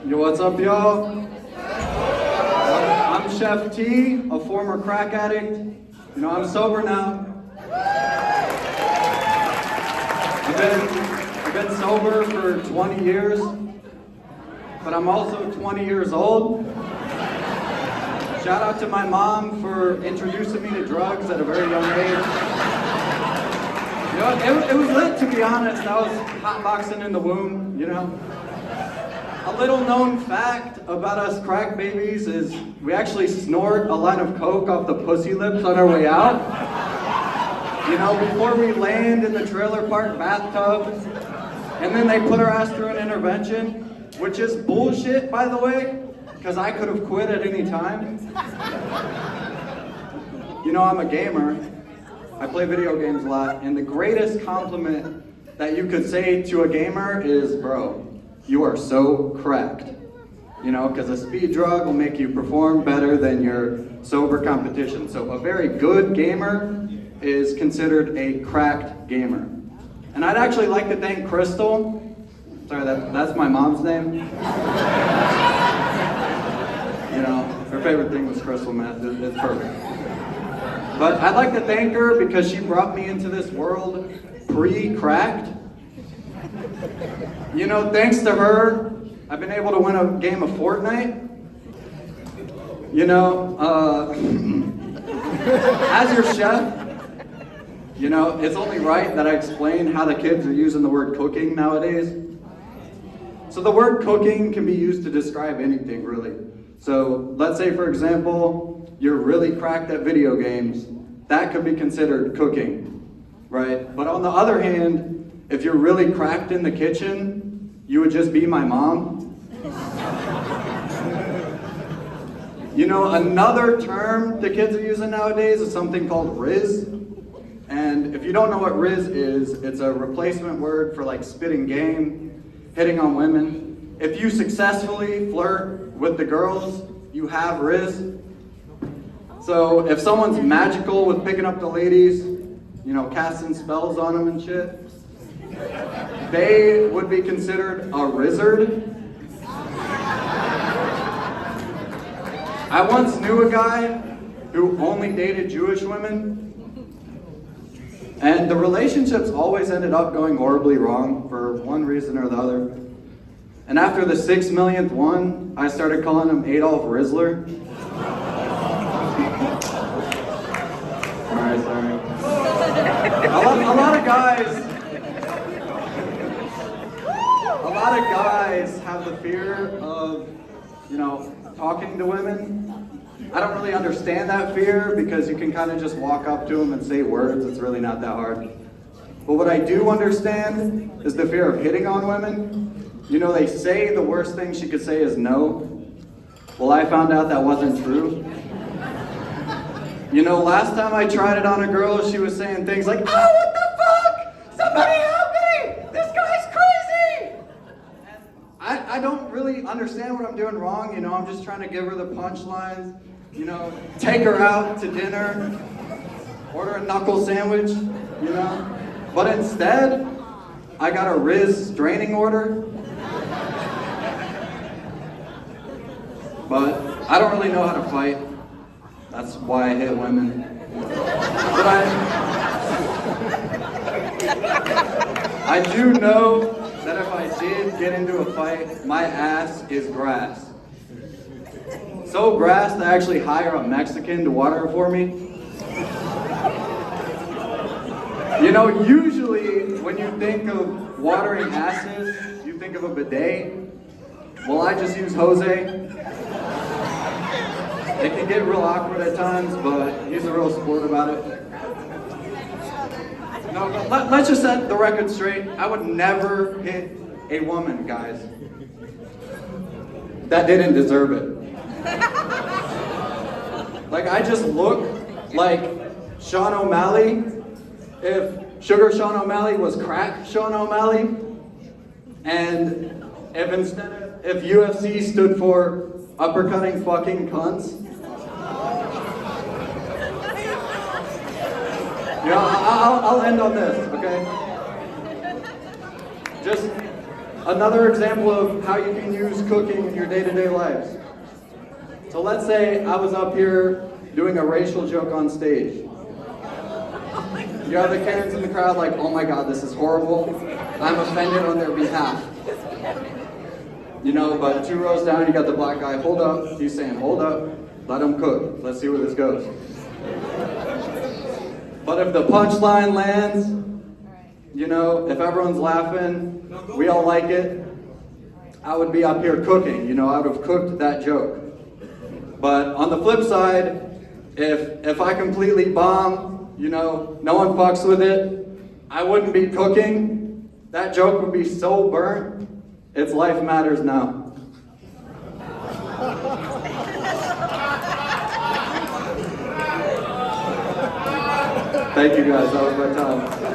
Yo, what's up, y'all? I'm Chef T, a former crack addict. You know, I'm sober now. I've been sober for 20 years, but I'm also 20 years old. Shout out to my mom for introducing me to drugs at a very young age. You know, it was lit, to be honest. I was hotboxing in the womb, you know. A little known fact about us crack babies is we actually snort a line of coke off the pussy lips on our way out. You know, before we land in the trailer park bathtub, and then they put our ass through an intervention, which is bullshit, by the way, because I could have quit at any time. You know, I'm a gamer. I play video games a lot, and the greatest compliment that you could say to a gamer is, bro, you are so cracked. You know, because a speed drug will make you perform better than your sober competition. So a very good gamer is considered a cracked gamer. And I'd actually like to thank Crystal. Sorry, that's my mom's name. You know, her favorite thing was crystal meth. It's perfect. But I'd like to thank her because she brought me into this world pre-cracked. You know, thanks to her, I've been able to win a game of Fortnite. You know, as your chef, you know, it's only right that I explain how the kids are using the word cooking nowadays. So the word cooking can be used to describe anything, really. So let's say, for example, you're really cracked at video games. That could be considered cooking, right? But on the other hand, if you're really cracked in the kitchen, you would just be my mom. You know, another term the kids are using nowadays is something called Riz. And if you don't know what Riz is, it's a replacement word for like spitting game, hitting on women. If you successfully flirt with the girls, you have Riz. So if someone's magical with picking up the ladies, you know, casting spells on them and shit, they would be considered a rizzard. I once knew a guy who only dated Jewish women, and the relationships always ended up going horribly wrong for one reason or the other. And after the 6 millionth one, I started calling him Adolf Rizzler. Sorry. A lot of guys have the fear of, you know, talking to women. I don't really understand that fear because you can kind of just walk up to them and say words. It's really not that hard. But what I do understand is the fear of hitting on women. You know, they say the worst thing she could say is no. Well, I found out that wasn't true. You know, last time I tried it on a girl, she was saying things like, "Oh, what the fuck? Somebody help me! This guy's crazy!" And I don't really understand what I'm doing wrong. You know, I'm just trying to give her the punchlines. You know, take her out to dinner, order a knuckle sandwich, you know. But instead, I got a Riz straining order. But I don't really know how to fight. That's why I hit women. But I do know that if I did get into a fight, my ass is grass. So grass that I actually hire a Mexican to water it for me. You know, usually when you think of watering asses, you think of a bidet. Well, I just use Jose. It can get real awkward at times, but he's a real sport about it. No, let's just set the record straight. I would never hit a woman, guys, that didn't deserve it. Like, I just look like Sean O'Malley if Sugar Sean O'Malley was crack Sean O'Malley, and if UFC stood for uppercutting fucking cunts. Yeah, I'll end on this, okay? Another example of how you can use cooking in your day-to-day lives. So let's say I was up here doing a racial joke on stage. You have the Karens in the crowd like, oh my God, this is horrible. I'm offended on their behalf. You know, but 2 rows down, you got the black guy, hold up. He's saying, hold up, let him cook. Let's see where this goes. But if the punchline lands, you know, if everyone's laughing, we all like it, I would be up here cooking. You know, I would have cooked that joke. But on the flip side, if I completely bomb, you know, no one fucks with it, I wouldn't be cooking. That joke would be so burnt. It's life matters now. Thank you guys, that was my time.